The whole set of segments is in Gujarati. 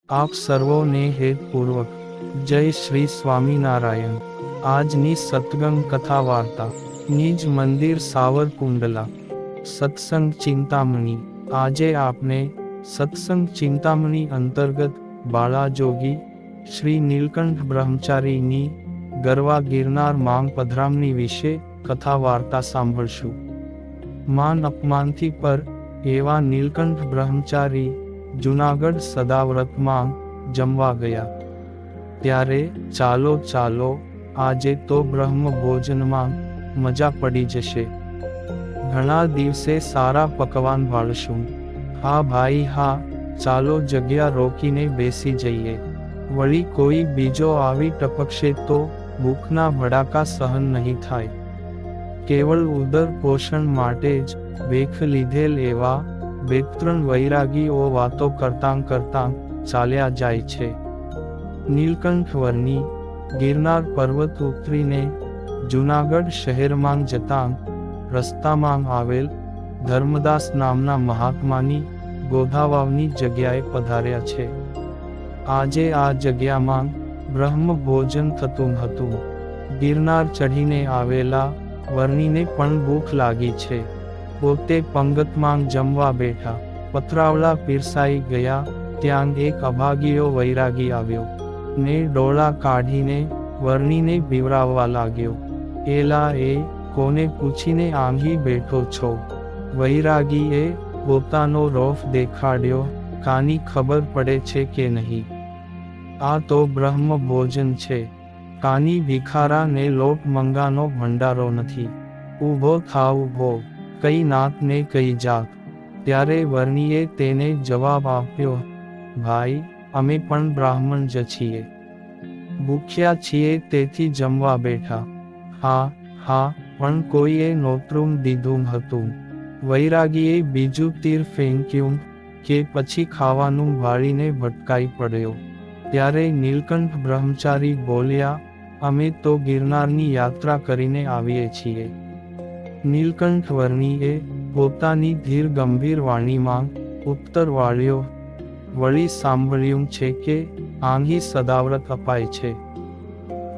આપ સર્વોને હેતપૂર્વક જય શ્રી સ્વામિનારાયણ। આજની સત્સંગ કથા વાર્તા નિજ મંદિર સાવરકુંડલા સત્સંગ ચિંતામણી। આજે આપણે સત્સંગ ચિંતામણી અંતર્ગત બાળાજોગી શ્રી નીલકંઠ બ્રહ્મચારીની ગરવા ગિરનાર માંગ પધરામણી વિશે કથા વાર્તા સાંભળશું। માન અપમાનથી પર એવા નીલકંઠ બ્રહ્મચારી જૂનાગઢ સદાવ્રતમાં જમવા ગયા। ત્યારે ચાલો ચાલો આજે તો બ્રહ્મ ભોજનમાં મજા પડી જશે, ઘણા દિવસે સારા પકવાન ભાળશું। હા ભાઈ હા, ચાલો જગ્યા રોકીને બેસી જઈએ, વળી કોઈ બીજો આવી ટપકશે તો ભૂખના ભડાકા સહન નહીં થાય। કેવળ ઉદર પોષણ માટે જ ભેખ લીધેલ એવા બે ત્રણ વૈરાગીઓ વાતો કરતાં કરતાં ચાલ્યા જાય છે। નીલકંઠ વર્ણી ગિરનાર પર્વત ઉતરીને જૂનાગઢ શહેરમાં જતાં રસ્તામાં આવેલ ધર્મદાસ નામના મહાત્માની ગોધાવાવની જગ્યાએ પધાર્યા છે। આજે આ જગ્યામાં બ્રહ્મ ભોજન થતું હતું। ગિરનાર ચઢીને આવેલા વર્ણીને પણ ભૂખ લાગી છે। પોતે પંગતમાં જમવા બેઠા, પતરાવળા પીરસાઈ ગયા ત્યાં એક અભાગીયો વૈરાગી આવ્યો ને ડોળા કાઢીને વર્ણીને બીવરાવવા લાગ્યો। એલા એ કોને પૂછીને આંઘી બેઠો છો? વૈરાગીએ પોતાનો રોફ દેખાડ્યો। કાની ખબર પડે છે કે નહીં? આ તો બ્રહ્મ ભોજન છે, કાની ભિખારા ને લોટ મંગાનો ભંડારો નથી। ઊભો થાવ ઊભો, કઈ નાત ને કઈ જાત? ત્યારે વર્ણીએ તેને જવાબ આપ્યો, ભાઈ અમે પણ બ્રાહ્મણ જ છીએ, ભૂખ્યા છીએ તેથી જમવા બેઠા। હા હા, પણ કોઈએ નોતરું દીધું હતું। વૈરાગીએ બીજું તીર ફેંક્યું કે પછી ખાવાનું ભાળીને ભટકાઈ પડ્યો। ત્યારે નીલકંઠ બ્રહ્મચારી બોલ્યા, અમે તો ગિરનારની યાત્રા કરીને આવીએ છીએ। નીલકંઠ વર્ણીએ પોતાની ધીર ગંભીર વાણીમાં ઉત્તર વાળ્યો, વળી સાંભળ્યું છે કે આંઘી સદાવ્રત અપાય છે,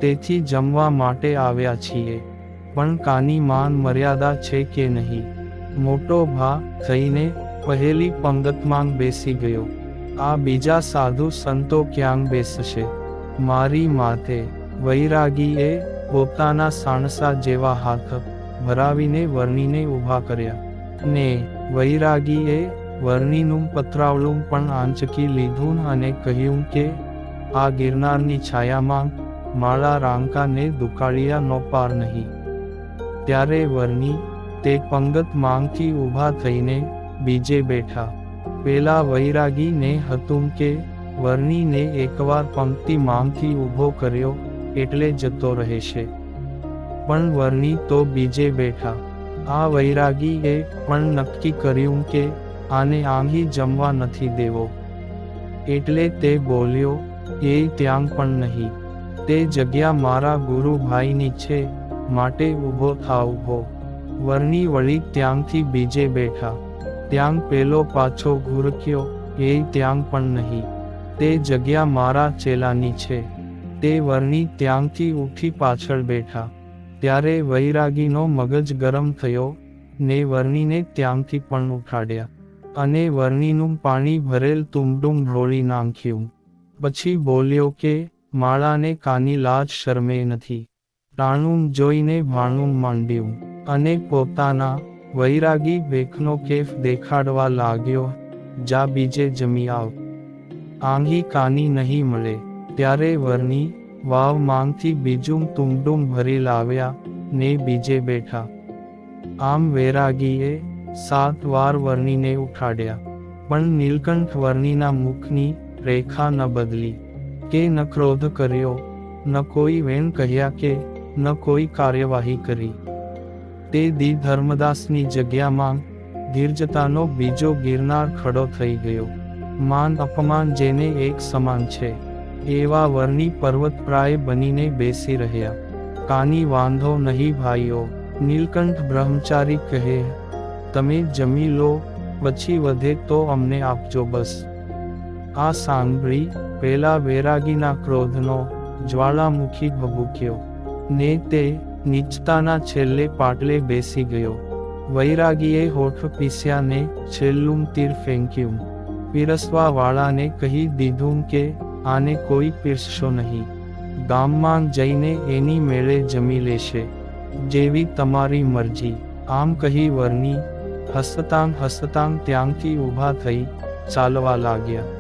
તેથી જમવા માટે આવ્યા છીએ, પણ કાની માન મર્યાદા છે કે નહીં? મોટો ભા થઈને પહેલી પંગતમાં બેસી ગયો, આ બીજા સાધુ સંતો ક્યાં બેસશે? મારી માથે! વૈરાગીએ પોતાના સાણસા જેવા હાથ ભરાવીને વર્ણીને ઊભા કર્યા ને વૈરાગીએ વર્ણીનું પતરાવળું પણ આંચકી લીધું અને કહ્યું કે આ ગિરનારની છાયામાં માળા રાંકાને દુકાળિયાનો પાર નહીં। ત્યારે વર્ણી તે પંગત માંગથી ઊભા થઈને બીજે બેઠા। પેલા વૈરાગીને હતું કે વર્ણીને એકવાર પંક્તિ માંગથી ઊભો કર્યો એટલે જતો રહેશે, પણ વર્ણી તો બીજે બેઠા। આ વૈરાગીએ પણ નક્કી કર્યું કે આને આંઘી જમવા નથી દેવો, એટલે તે બોલ્યો, એ ત્યાં પણ નહીં, તે જગ્યા મારા ગુરુભાઈની છે, માટે ઊભો થાવ ઊભો। વર્ણી વળી ત્યાંથી બીજે બેઠા, ત્યાં પેલો પાછો ઘૂરક્યો, એ ત્યાં પણ નહીં, તે જગ્યા મારા ચેલાની છે, તે વર્ણી ત્યાંથી ઉઠી પાછળ બેઠા। ત્યારે વૈરાગીનો મગજ ગરમ થયો ને વર્ણીને ત્યાંથી પણ ઉઠાડ્યા અને વર્ણીનું પાણી ભરેલ તુંબડું ઢોળી નાખ્યું। પછી બોલ્યો કે માળાને કાની લાજ શરમે નથી? ટાણું જોઈને ભાણું માંડ્યું અને પોતાના વૈરાગી ભેખનો કેફ દેખાડવા લાગ્યો, જા બીજે જમી આવ, આંઘી કાની નહીં મળે। ત્યારે વર્ણી વાવ માંગથી બીજું તુંબડું ભરી લાવ્યા ને બીજે બેઠા। આમ વૈરાગીએ 7 વાર વર્ણીને ઉઠાડ્યા, પણ નીલકંઠ વર્ણીના મુખની રેખા ન બદલી કે ન ક્રોધ કર્યો, ન કોઈ વેણ કહ્યા કે ન કોઈ કાર્યવાહી કરી। તે દી ધર્મદાસની જગ્યામાં ધીરજતાનો બીજો ગિરનાર ખડો થઈ ગયો। માન અપમાન જેને એક સમાન છે એવા વર્ણી પર્વતપ્રાય બનીને બેસી રહ્યા। કાની વાંધો નહીં ભાઈઓ, નીલકંઠ બ્રહ્મચારી કહે, તમે જમી લો, પછી વધે તો અમને આપજો બસ। આ સાંભળી પેલા વૈરાગીના ક્રોધનો જ્વાળામુખી ભભૂક્યો ને તે નીચતાના છેલ્લે પાટલે બેસી ગયો. વૈરાગીએ હોઠ પીસ્યા ને છેલ્લું તીર ફેંક્યું. પીરસવા વાળાને કહી દીધું કે આને કોઈ પીરસશો નહીં, ગામમાં જઈને એની મેળે જમી લેશે, જેવી તમારી મરજી. આમ કહી વર્ણી હસતાંગ ત્યાંથી ઊભા થઈ ચાલવા લાગ્યા.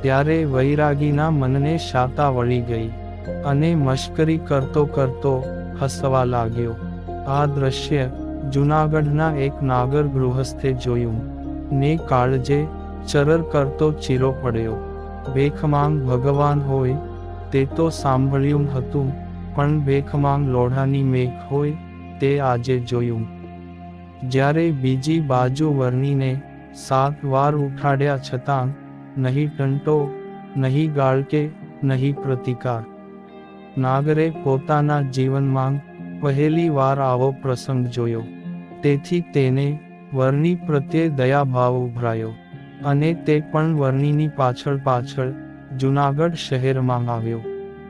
ત્યારે વૈરાગીના મનને શાતા વળી ગઈ અને મશ્કરી કરતો કરતો હસવા લાગ્યો. આ દ્રશ્ય જૂનાગઢના એક નાગર ગૃહસ્થે જોયું ને કાળજે ચરર કરતો ચીરો પડ્યો. ભેખમાંગ ભગવાન હોય તે તો સાંભળ્યું હતું, પણ ભેખમાંગ લોઢાની મેઘ હોય તે આજે જોયું. જ્યારે બીજી બાજુ વર્ણીને 7 વાર ઉઠાડ્યા છતાં નહીં ટંટો, નહીં ગાળ કે નહીં પ્રતિકાર. નાગરે પોતાના જીવનમાં પહેલી વાર આવો પ્રસંગ જોયો. તેથી તેને વર્ણી પ્રત્યે દયાભાવ ઉભરાયો અને તે પણ વર્ણીની પાછળ જૂનાગઢ શહેરમાં આવ્યો.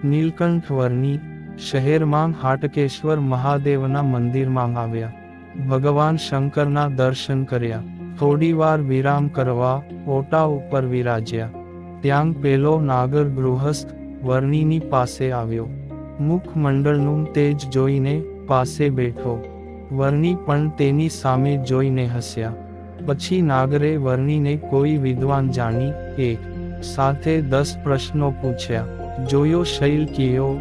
નીલકંઠ વર્ણી શહેરમાં હાટકેશ્વર મહાદેવના મંદિરમાં આવ્યા. ભગવાન શંકરના દર્શન કર્યા. થોડીવાર વિરામ કરવા ઓટા ઉપર વિરાજ્યા. ત્યાં પેલો નાગર ગૃહસ્થ વર્ણીની પાસે આવ્યો. મુખમંડળનું તેજ જોઈને પાસે બેઠો. વર્ણી પણ તેની સામે જોઈને હસ્યા. પછી નાગરે વર્ણીને કોઈ વિદ્વાન જાણી એક સાથે 10 પ્રશ્નો પૂછ્યા. જોયો શૈલ કિયો,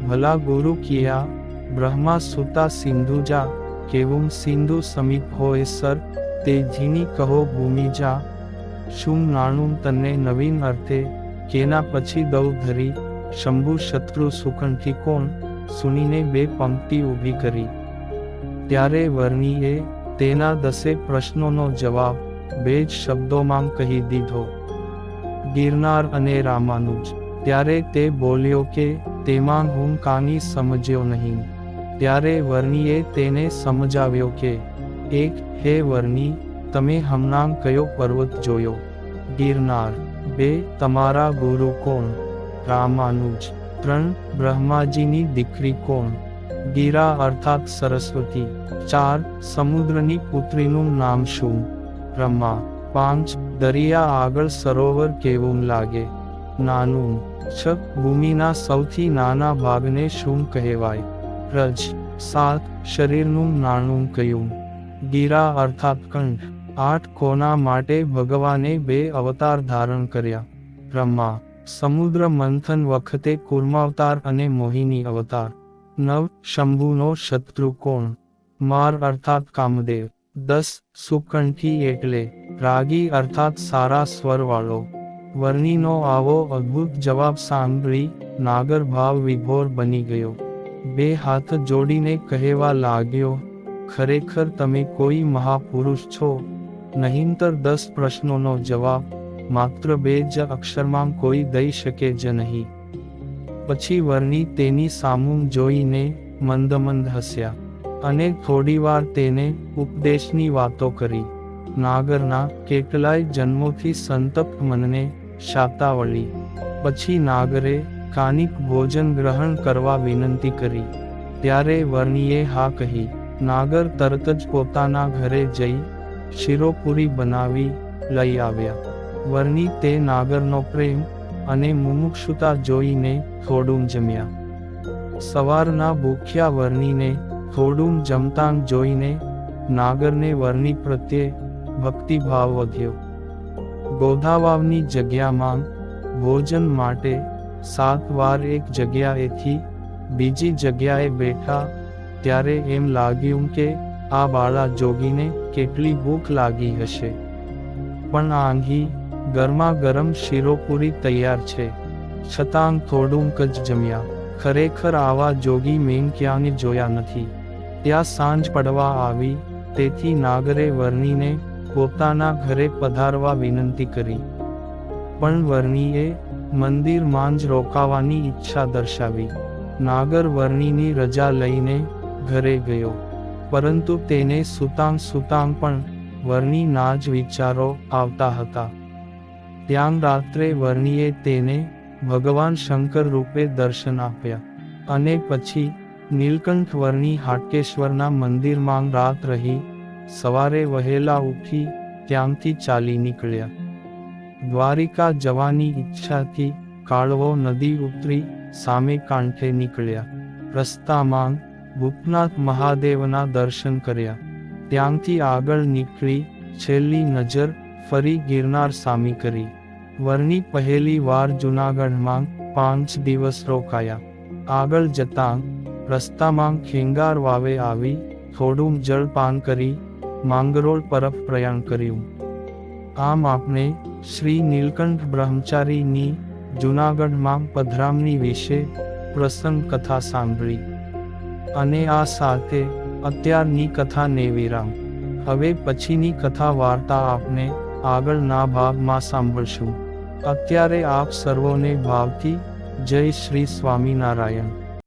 ભલા ગુરુ કિયા, બ્રહ્મા સુતા સિંધુજા, કેવું સિંધુ સમીપ હોય સર, તે જીની કહો ભૂમિજા. શું નાણું તને નવીન અર્થે, કેના પછી દૌ ધરી, શંભુ શત્રુ સુકંઠી કોણ, સુનીને 2 પંક્તિ ઊભી કરી. ત્યારે વર્ણીએ તેના 10 પ્રશ્નોનો જવાબ 2 જ શબ્દોમાં કહી દીધો, ગિરનાર અને રામાનુજ. ત્યારે તે બોલ્યો કે તેમાં હું કાની સમજ્યો નહીં. ત્યારે વર્ણીએ તેને સમજાવ્યો કે 1. હે વર્ણી, તમે હમણાં કયો પર્વત જોયો? ગિરનાર. 2. તમારા ગુરુ કોણ? રામાનુજ. 3. બ્રહ્માજીની દીકરી કોણ? ગીરા અર્થાત સરસ્વતી. 4. સમુદ્રની પુત્રીનું નામ શું? બ્રહ્મા. 5. દરિયા આગળ સરોવર કેવું લાગે? નાનું. 6. ભૂમિના સૌથી નાના ભાગને શું કહેવાય? રજ. 7. શરીરનું નાણું કયું? ગીરા અર્થાત કંઠ. 8. કોના માટે ભગવાને 2 અવતાર ધારણ કર્યા? બ્રહ્મા. સમુદ્ર મંથન વખતે કૂર્માવતાર અને મોહિની અવતાર. 9. શંભુનો શત્રુ કોણ? માર અર્થાત કામદેવ. 10. સુકંઠી એટલે રાગી અર્થાત સારા સ્વરવાળો. વર્ણીનો આવો અદ્ભુત જવાબ સાંભળી નાગર ભાવ વિભોર બની ગયો. 2 હાથ જોડીને કહેવા લાગ્યો, ખરેખર તમે કોઈ મહાપુરુષ છો, નહીંતર 10 પ્રશ્નોનો જવાબ માત્ર 2 જ અક્ષરમાં કોઈ દઈ શકે જ નહીં. પછી વર્ણી તેની સામું જોઈને મંદ હસ્યા અને થોડીવાર તેને ઉપદેશની વાતો કરી. નાગરના કેટલાય જન્મોથી સંતપ્ત મનને શાતા વળી. પછી નાગરે કાનિક ભોજન ગ્રહણ કરવા વિનંતી કરી. ત્યારે વર્ણીએ હા કહી. નાગર તરત જ પોતાના ઘરે જઈ શિરોપુરી બનાવી લઈ આવ્યા. વર્ણી તે નાગરનો પ્રેમ અને મુમુક્ષુતા જોઈને થોડું જમ્યા. સવારના ભૂખ્યા વર્ણીને થોડું જમતાંગ જોઈને નાગરને વર્ણી પ્રત્યે ભક્તિભાવ વધ્યો. ગોધાવાવની જગ્યામાં ભોજન માટે 7 વાર એક જગ્યાએથી બીજી જગ્યાએ બેઠા. ત્યારે એમ લાગ્યું કે આ બાળા જોગીને કેટલી ભૂખ લાગી હશે, પણ આંધી ગરમા ગરમ શિરોપુરી તૈયાર છે, છતાં થોડુંક જ જમ્યા. ખરેખર આવા જોગી મેં ક્યાંય જોયા નથી. ત્યાં સાંજ પડવા આવી, તેથી નાગરે વર્ણીને પોતાના ઘરે પધારવા વિનંતી કરી. પણ વર્ણીએ મંદિરમાં જ રોકાવાની ઈચ્છા દર્શાવી. નાગર વર્ણીની રજા લઈને ઘરે ગયો, પરંતુ તેને સૂતાંગ પણ વર્ણીના જ વિચારો આવતા હતા. ત્યાં રાત્રે વર્ણીએ તેને ભગવાન શંકર રૂપે દર્શન આપ્યા અને પછી નીલકંઠ વર્ણી હાટકેશ્વરના મંદિરમાં રાત રહી સવારે વહેલા ઉઠી ત્યાંથી ચાલી નીકળ્યા. દ્વારિકા જવાની ઈચ્છાથી કાળવો નદી ઉતરી સામે કાંઠે નીકળ્યા. રસ્તામાં ભૂતનાથ મહાદેવના દર્શન કર્યા. ત્યાંથી આગળ નીકળી છેલ્લી નજર ફરી ગિરનાર સામી કરી. વર્ણી પહેલી વાર જૂનાગઢમાં 5 દિવસ રોકાયા. આગળ જતાં રસ્તામાં ખેંગાર વાવે આવી થોડું જળપાન કરી માંગરોળ તરફ પ્રયાણ કર્યું. આમ આપણે શ્રી નીલકંઠ બ્રહ્મચારીની જૂનાગઢમાં પધરામણી વિશે પ્રસંગ કથા સાંભળી અને આ સાથે અત્યારની કથાને વિરામ. હવે પછીની કથા વાર્તા આપને આગળના ભાગમાં સાંભળશું. અત્યારે આપ સર્વોને ભાવથી જય શ્રી સ્વામિનારાયણ.